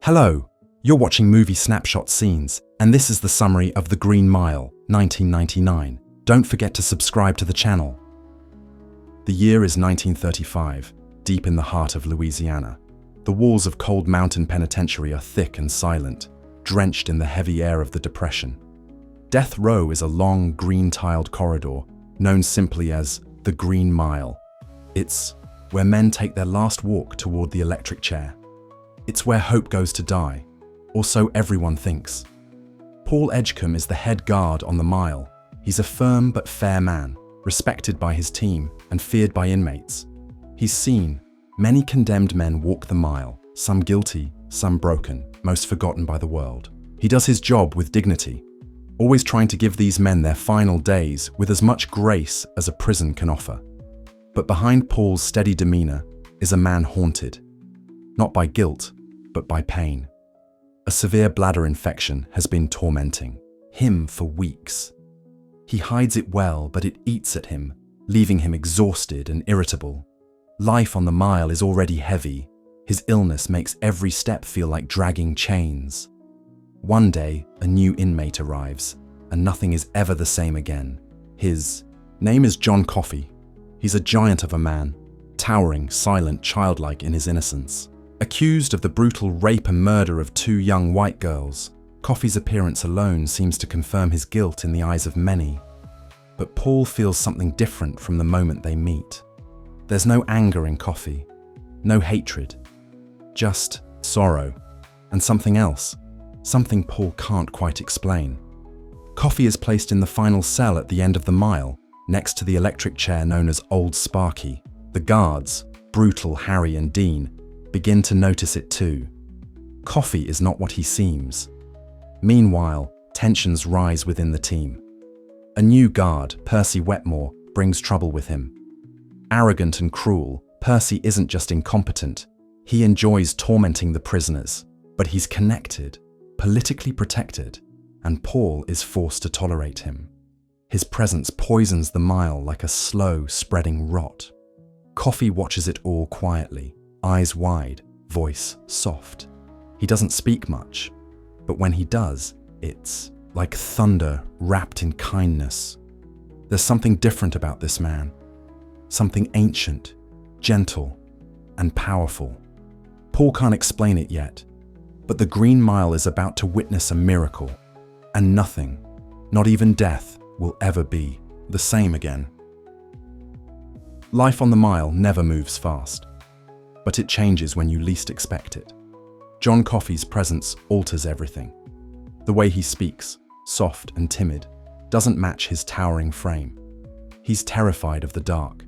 Hello, you're watching movie Snapshot scenes, and this is the summary of The Green Mile, 1999. Don't forget to subscribe to the channel. The year is 1935, deep in the heart of Louisiana. The walls of Cold Mountain Penitentiary are thick and silent, drenched in the heavy air of the Depression. Death Row is a long, green-tiled corridor, known simply as the Green Mile. It's where men take their last walk toward the electric chair. It's where hope goes to die, or so everyone thinks. Paul Edgecomb is the head guard on the mile. He's a firm but fair man, respected by his team and feared by inmates. He's seen many condemned men walk the mile, some guilty, some broken, most forgotten by the world. He does his job with dignity, always trying to give these men their final days with as much grace as a prison can offer. But behind Paul's steady demeanor is a man haunted, not by guilt, but by pain. A severe bladder infection has been tormenting him for weeks. He hides it well, but it eats at him, leaving him exhausted and irritable. Life on the mile is already heavy. His illness makes every step feel like dragging chains. One day, a new inmate arrives, and nothing is ever the same again. His name is John Coffey. He's a giant of a man, towering, silent, childlike in his innocence. Accused of the brutal rape and murder of two young white girls, Coffey's appearance alone seems to confirm his guilt in the eyes of many. But Paul feels something different from the moment they meet. There's no anger in Coffey, no hatred, just sorrow, and something else, something Paul can't quite explain. Coffey is placed in the final cell at the end of the mile, next to the electric chair known as Old Sparky. The guards, brutal Harry and Dean, begin to notice it too. Coffey is not what he seems. Meanwhile, tensions rise within the team. A new guard, Percy Wetmore, brings trouble with him. Arrogant and cruel, Percy isn't just incompetent. He enjoys tormenting the prisoners, but he's connected, politically protected, and Paul is forced to tolerate him. His presence poisons the mile like a slow, spreading rot. Coffey watches it all quietly, eyes wide, voice soft. He doesn't speak much, but when he does, it's like thunder wrapped in kindness. There's something different about this man, something ancient, gentle, and powerful. Paul can't explain it yet, but the Green Mile is about to witness a miracle, and nothing, not even death, will ever be the same again. Life on the mile never moves fast, but it changes when you least expect it. John Coffey's presence alters everything. The way he speaks, soft and timid, doesn't match his towering frame. He's terrified of the dark.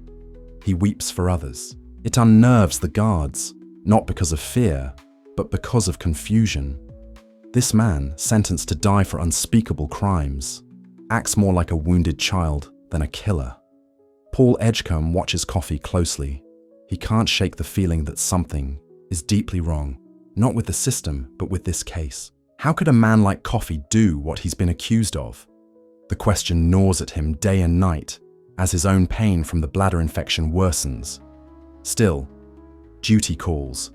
He weeps for others. It unnerves the guards, not because of fear, but because of confusion. This man, sentenced to die for unspeakable crimes, acts more like a wounded child than a killer. Paul Edgecomb watches Coffey closely. He can't shake the feeling that something is deeply wrong, not with the system, but with this case. How could a man like Coffey do what he's been accused of? The question gnaws at him day and night as his own pain from the bladder infection worsens. Still, duty calls.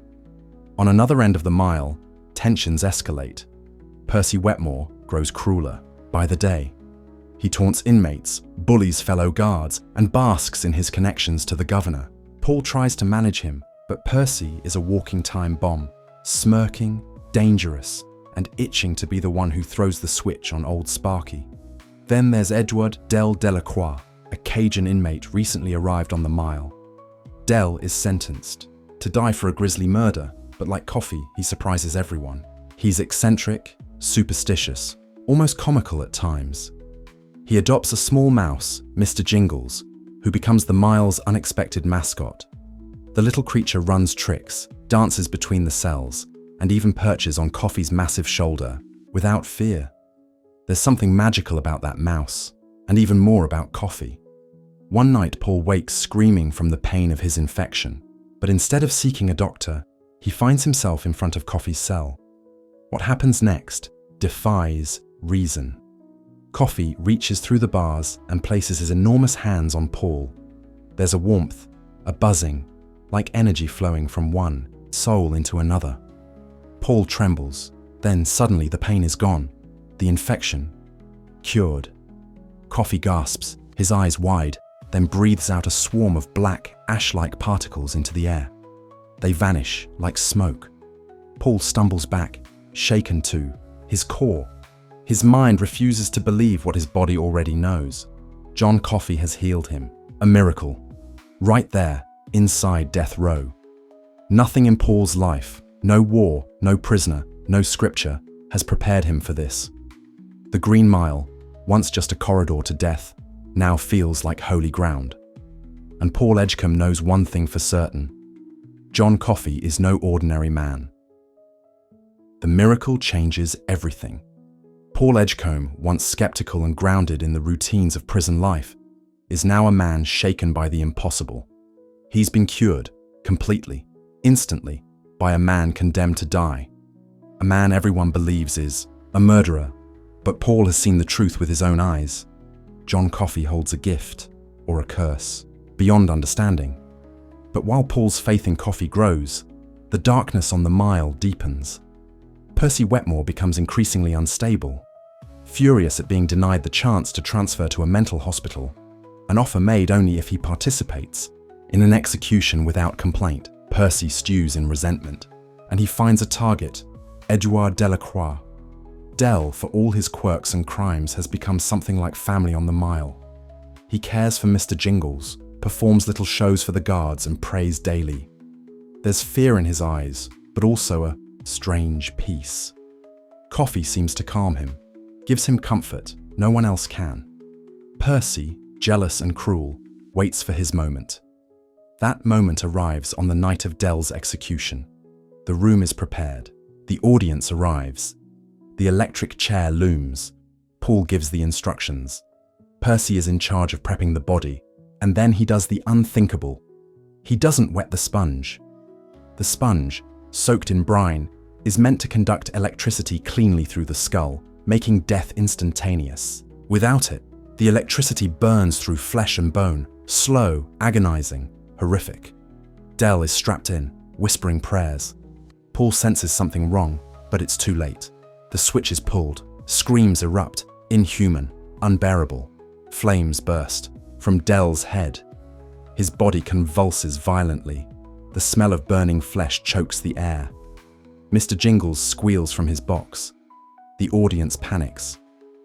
On another end of the mile, tensions escalate. Percy Wetmore grows crueler by the day. He taunts inmates, bullies fellow guards, and basks in his connections to the governor. Paul tries to manage him, but Percy is a walking time bomb, smirking, dangerous, and itching to be the one who throws the switch on Old Sparky. Then there's Edward Del Delacroix, a Cajun inmate recently arrived on the mile. Del is sentenced to die for a grisly murder, but like Coffey, he surprises everyone. He's eccentric, superstitious, almost comical at times. He adopts a small mouse, Mr. Jingles, who becomes the mile's unexpected mascot. The little creature runs tricks, dances between the cells, and even perches on Coffey's massive shoulder, without fear. There's something magical about that mouse, and even more about Coffey. One night, Paul wakes screaming from the pain of his infection, but instead of seeking a doctor, he finds himself in front of Coffey's cell. What happens next defies reason. Coffey reaches through the bars and places his enormous hands on Paul. There's a warmth, a buzzing, like energy flowing from one soul into another. Paul trembles. Then suddenly the pain is gone. The infection cured. Coffey gasps, his eyes wide, then breathes out a swarm of black, ash-like particles into the air. They vanish like smoke. Paul stumbles back, shaken too, his core. His mind refuses to believe what his body already knows. John Coffey has healed him. A miracle. Right there, inside death row. Nothing in Paul's life, no war, no prisoner, no scripture, has prepared him for this. The Green Mile, once just a corridor to death, now feels like holy ground. And Paul Edgecomb knows one thing for certain. John Coffey is no ordinary man. The miracle changes everything. Paul Edgecomb, once skeptical and grounded in the routines of prison life, is now a man shaken by the impossible. He's been cured, completely, instantly, by a man condemned to die. A man everyone believes is a murderer, but Paul has seen the truth with his own eyes. John Coffey holds a gift, or a curse, beyond understanding. But while Paul's faith in Coffey grows, the darkness on the mile deepens. Percy Wetmore becomes increasingly unstable. Furious at being denied the chance to transfer to a mental hospital, an offer made only if he participates in an execution without complaint, Percy stews in resentment, and he finds a target, Edouard Delacroix. Del, for all his quirks and crimes, has become something like family on the mile. He cares for Mr. Jingles, performs little shows for the guards, and prays daily. There's fear in his eyes, but also a strange peace. Coffey seems to calm him, gives him comfort no one else can. Percy, jealous and cruel, waits for his moment. That moment arrives on the night of Del's execution. The room is prepared. The audience arrives. The electric chair looms. Paul gives the instructions. Percy is in charge of prepping the body, and then he does the unthinkable. He doesn't wet the sponge. The sponge, soaked in brine, is meant to conduct electricity cleanly through the skull, making death instantaneous. Without it, the electricity burns through flesh and bone, slow, agonizing, horrific. Del is strapped in, whispering prayers. Paul senses something wrong, but it's too late. The switch is pulled, screams erupt, inhuman, unbearable. Flames burst from Del's head. His body convulses violently. The smell of burning flesh chokes the air. Mr. Jingles squeals from his box. The audience panics.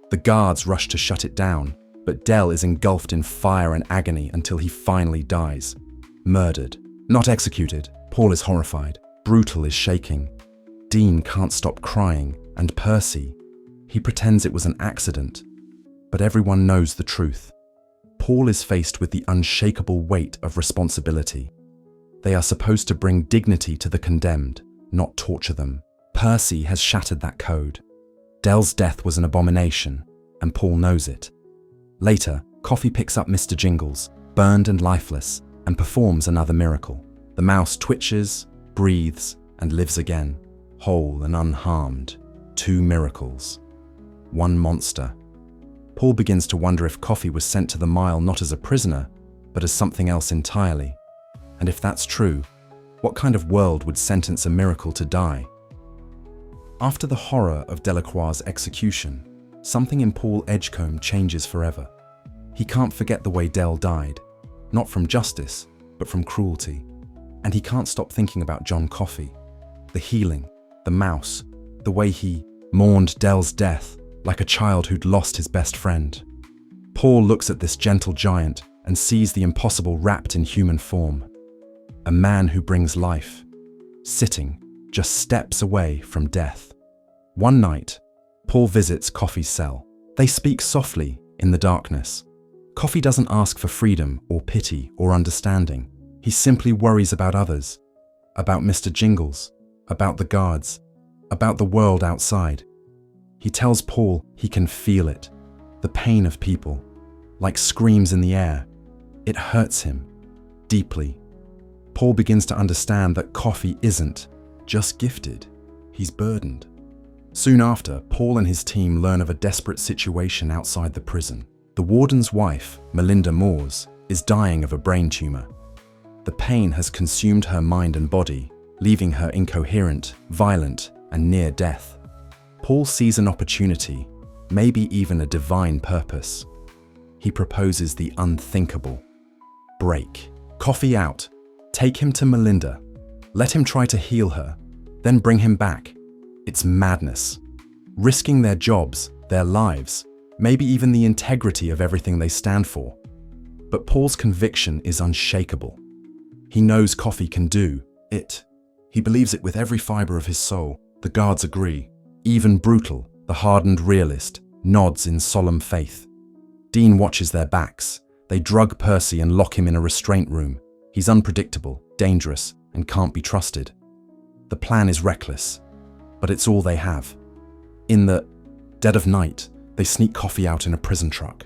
The guards rush to shut it down, but Del is engulfed in fire and agony until he finally dies. Murdered, not executed. Paul is horrified. Brutal is shaking. Dean can't stop crying, and Percy, he pretends it was an accident. But everyone knows the truth. Paul is faced with the unshakable weight of responsibility. They are supposed to bring dignity to the condemned, not torture them. Percy has shattered that code. Del's death was an abomination, and Paul knows it. Later, Coffey picks up Mr. Jingles, burned and lifeless, and performs another miracle. The mouse twitches, breathes, and lives again, whole and unharmed. 2 miracles. 1 monster. Paul begins to wonder if Coffey was sent to the mile not as a prisoner, but as something else entirely. And if that's true, what kind of world would sentence a miracle to die? After the horror of Delacroix's execution, something in Paul Edgecomb changes forever. He can't forget the way Del died, not from justice, but from cruelty. And he can't stop thinking about John Coffey, the healing, the mouse, the way he mourned Del's death like a child who'd lost his best friend. Paul looks at this gentle giant and sees the impossible wrapped in human form. A man who brings life, sitting just steps away from death. One night, Paul visits Coffey's cell. They speak softly in the darkness. Coffey doesn't ask for freedom or pity or understanding. He simply worries about others, about Mr. Jingles, about the guards, about the world outside. He tells Paul he can feel it, the pain of people, like screams in the air. It hurts him, deeply. Paul begins to understand that Coffey isn't just gifted, he's burdened. Soon after, Paul and his team learn of a desperate situation outside the prison. The warden's wife, Melinda Moores, is dying of a brain tumor. The pain has consumed her mind and body, leaving her incoherent, violent, and near death. Paul sees an opportunity, maybe even a divine purpose. He proposes the unthinkable. Break Coffey out. Take him to Melinda. Let him try to heal her, then bring him back. It's madness. Risking their jobs, their lives, maybe even the integrity of everything they stand for. But Paul's conviction is unshakable. He knows Coffey can do it. He believes it with every fiber of his soul. The guards agree. Even Brutal, the hardened realist, nods in solemn faith. Dean watches their backs. They drug Percy and lock him in a restraint room. He's unpredictable, dangerous, and can't be trusted. The plan is reckless, but it's all they have. In the dead of night, they sneak Coffey out in a prison truck.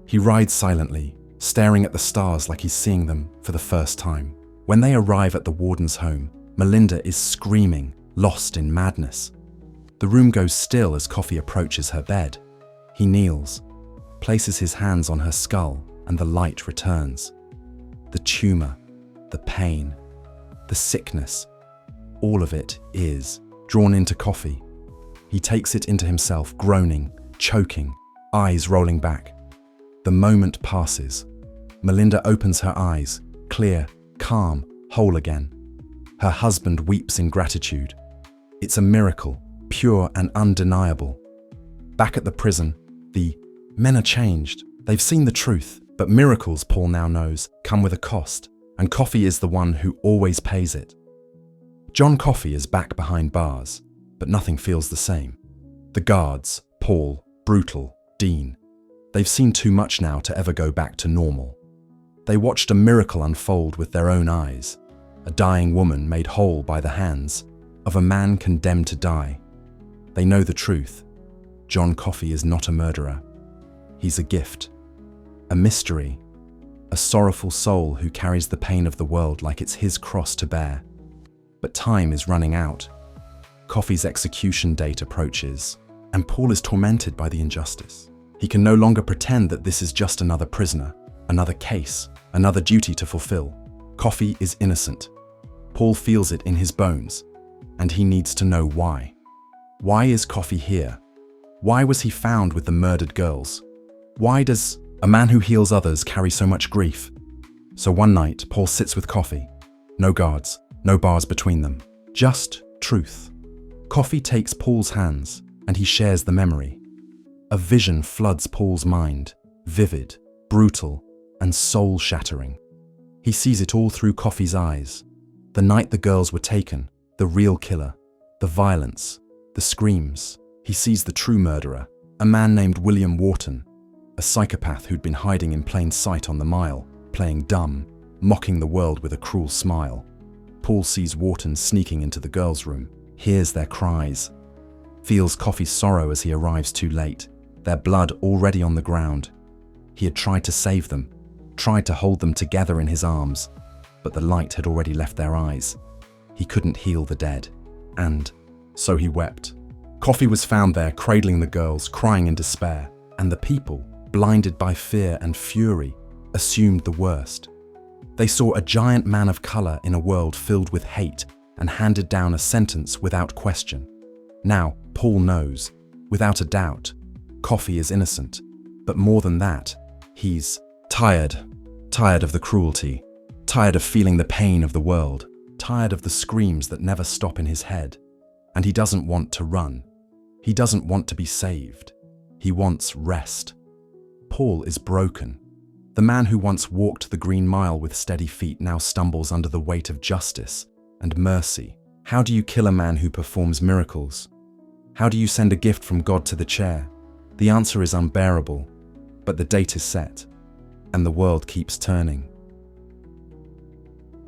He rides silently, staring at the stars like he's seeing them for the first time. When they arrive at the warden's home, Melinda is screaming, lost in madness. The room goes still as Coffey approaches her bed. He kneels, places his hands on her skull, and the light returns. The tumor, the pain, the sickness, all of it is drawn into Coffey. He takes it into himself, groaning, choking, eyes rolling back. The moment passes. Melinda opens her eyes, clear, calm, whole again. Her husband weeps in gratitude. It's a miracle, pure and undeniable. Back at the prison, the men are changed. They've seen the truth, but miracles, Paul now knows, come with a cost, and Coffey is the one who always pays it. John Coffey is back behind bars, but nothing feels the same. The guards, Paul, Brutal, Dean, they've seen too much now to ever go back to normal. They watched a miracle unfold with their own eyes, a dying woman made whole by the hands of a man condemned to die. They know the truth. John Coffey is not a murderer. He's a gift, a mystery, a sorrowful soul who carries the pain of the world like it's his cross to bear. But time is running out. Coffey's execution date approaches, and Paul is tormented by the injustice. He can no longer pretend that this is just another prisoner, another case, another duty to fulfill. Coffey is innocent. Paul feels it in his bones, and he needs to know why. Why is Coffey here? Why was he found with the murdered girls? Why does a man who heals others carry so much grief? So one night, Paul sits with Coffey. No guards, no bars between them, just truth. Coffey takes Paul's hands, and he shares the memory. A vision floods Paul's mind, vivid, brutal, and soul-shattering. He sees it all through Coffey's eyes. The night the girls were taken, the real killer, the violence, the screams. He sees the true murderer, a man named William Wharton, a psychopath who'd been hiding in plain sight on the mile, playing dumb, mocking the world with a cruel smile. Paul sees Wharton sneaking into the girls' room, hears their cries, feels Coffey's sorrow as he arrives too late, their blood already on the ground. He had tried to save them, tried to hold them together in his arms, but the light had already left their eyes. He couldn't heal the dead, and so he wept. Coffey was found there cradling the girls, crying in despair, and the people, blinded by fear and fury, assumed the worst. They saw a giant man of color in a world filled with hate and handed down a sentence without question. Now, Paul knows, without a doubt, Coffey is innocent, but more than that, he's tired of the cruelty, tired of feeling the pain of the world, tired of the screams that never stop in his head. And he doesn't want to run. He doesn't want to be saved. He wants rest. Paul is broken. The man who once walked the Green Mile with steady feet now stumbles under the weight of justice and mercy. How do you kill a man who performs miracles? How do you send a gift from God to the chair? The answer is unbearable, but the date is set, and the world keeps turning.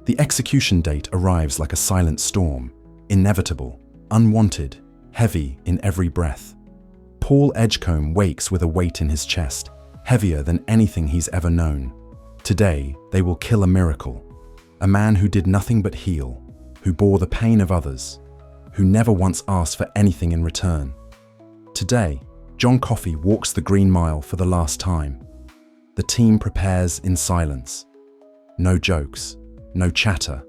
The execution date arrives like a silent storm, inevitable, unwanted, heavy in every breath. Paul Edgecomb wakes with a weight in his chest, heavier than anything he's ever known. Today, they will kill a miracle, a man who did nothing but heal, who bore the pain of others, who never once asked for anything in return. Today, John Coffey walks the Green Mile for the last time. The team prepares in silence. No jokes, no chatter,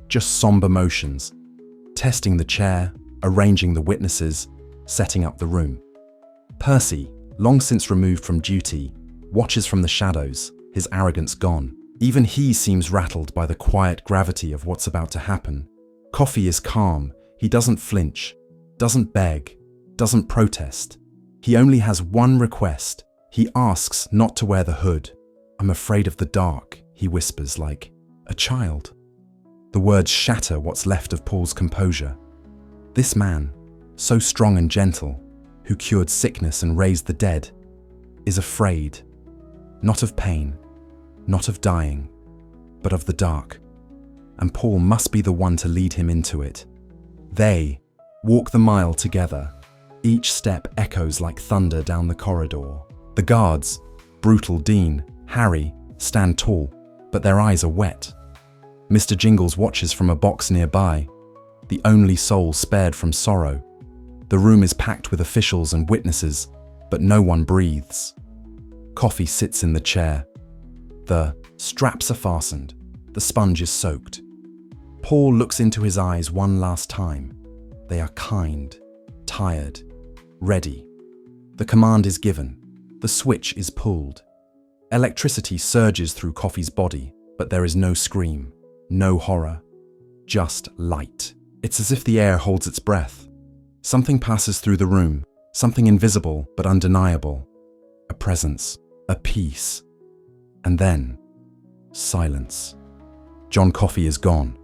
just somber motions, testing the chair, arranging the witnesses, setting up the room. Percy, long since removed from duty, watches from the shadows, his arrogance gone. Even he seems rattled by the quiet gravity of what's about to happen. Coffey is calm. He doesn't flinch, doesn't beg, doesn't protest. He only has one request. He asks not to wear the hood. "I'm afraid of the dark," he whispers like a child. The words shatter what's left of Paul's composure. This man, so strong and gentle, who cured sickness and raised the dead, is afraid, not of pain, not of dying, but of the dark. And Paul must be the one to lead him into it. They walk the mile together. Each step echoes like thunder down the corridor. The guards, brutal Dean, Harry, stand tall, but their eyes are wet. Mr. Jingles watches from a box nearby, the only soul spared from sorrow. The room is packed with officials and witnesses, but no one breathes. Coffey sits in the chair. The straps are fastened. The sponge is soaked. Paul looks into his eyes one last time. They are kind, tired, ready. The command is given. The switch is pulled. Electricity surges through Coffey's body, but there is no scream, no horror, just light. It's as if the air holds its breath. Something passes through the room, something invisible but undeniable. A presence, a peace. And then, silence. John Coffey is gone,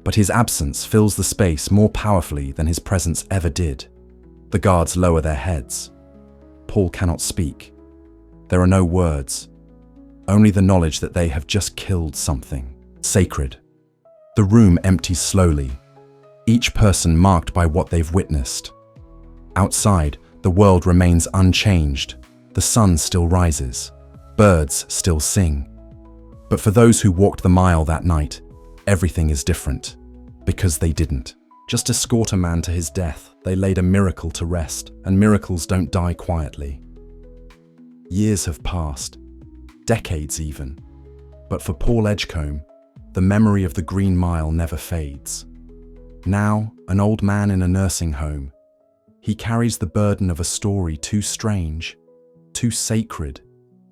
but his absence fills the space more powerfully than his presence ever did. The guards lower their heads. Paul cannot speak. There are no words, only the knowledge that they have just killed something sacred. The room empties slowly, each person marked by what they've witnessed. Outside, the world remains unchanged. The sun still rises. Birds still sing. But for those who walked the mile that night, everything is different. Because they didn't just escort a man to his death, they laid a miracle to rest, and miracles don't die quietly. Years have passed, decades even. But for Paul Edgecomb, the memory of the Green Mile never fades. Now, an old man in a nursing home, he carries the burden of a story too strange, too sacred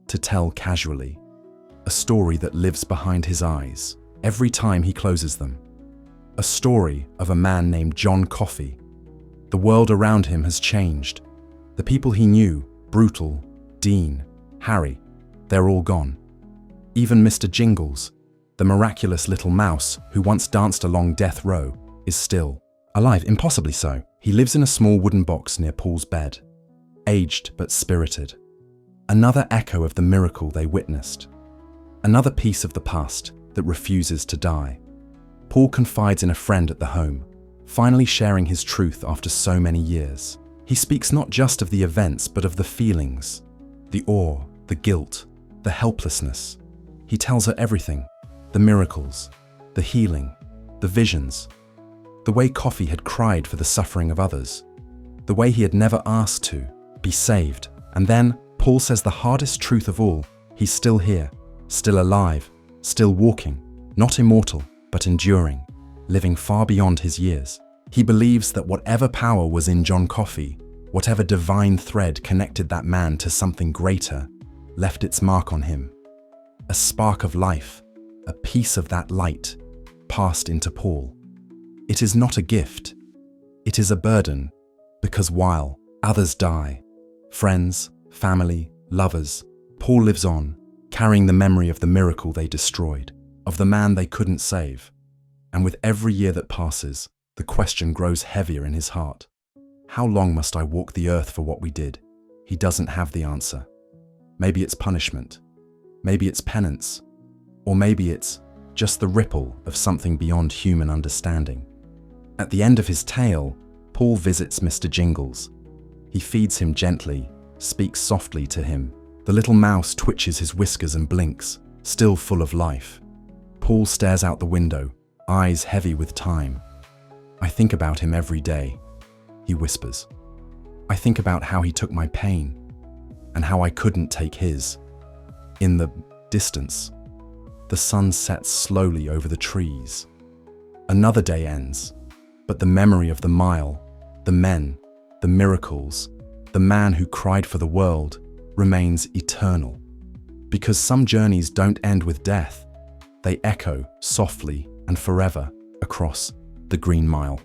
to tell casually. A story that lives behind his eyes every time he closes them. A story of a man named John Coffey. The world around him has changed. The people he knew, brutal, Dean, Harry, they're all gone. Even Mr. Jingles, the miraculous little mouse who once danced along death row, is still alive, impossibly so. He lives in a small wooden box near Paul's bed, aged but spirited. Another echo of the miracle they witnessed. Another piece of the past that refuses to die. Paul confides in a friend at the home, finally sharing his truth after so many years. He speaks not just of the events, but of the feelings, the awe, the guilt, the helplessness. He tells her everything, the miracles, the healing, the visions, the way Coffey had cried for the suffering of others, the way he had never asked to be saved. And then Paul says the hardest truth of all: he's still here, still alive, still walking, not immortal, but enduring, living far beyond his years. He believes that whatever power was in John Coffey, whatever divine thread connected that man to something greater, left its mark on him. A spark of life, a piece of that light, passed into Paul. It is not a gift, it is a burden, because while others die, friends, family, lovers, Paul lives on, carrying the memory of the miracle they destroyed, of the man they couldn't save. And with every year that passes, the question grows heavier in his heart. How long must I walk the earth for what we did? He doesn't have the answer. Maybe it's punishment, maybe it's penance, or maybe it's just the ripple of something beyond human understanding. At the end of his tale, Paul visits Mr. Jingles. He feeds him gently, speaks softly to him. The little mouse twitches his whiskers and blinks, still full of life. Paul stares out the window, eyes heavy with time. "I think about him every day," he whispers. "I think about how he took my pain, and how I couldn't take his." In the distance, the sun sets slowly over the trees. Another day ends, but the memory of the mile the men, the miracles, the man who cried for the world remains eternal. Because some journeys don't end with death, they echo softly and forever across the Green Mile.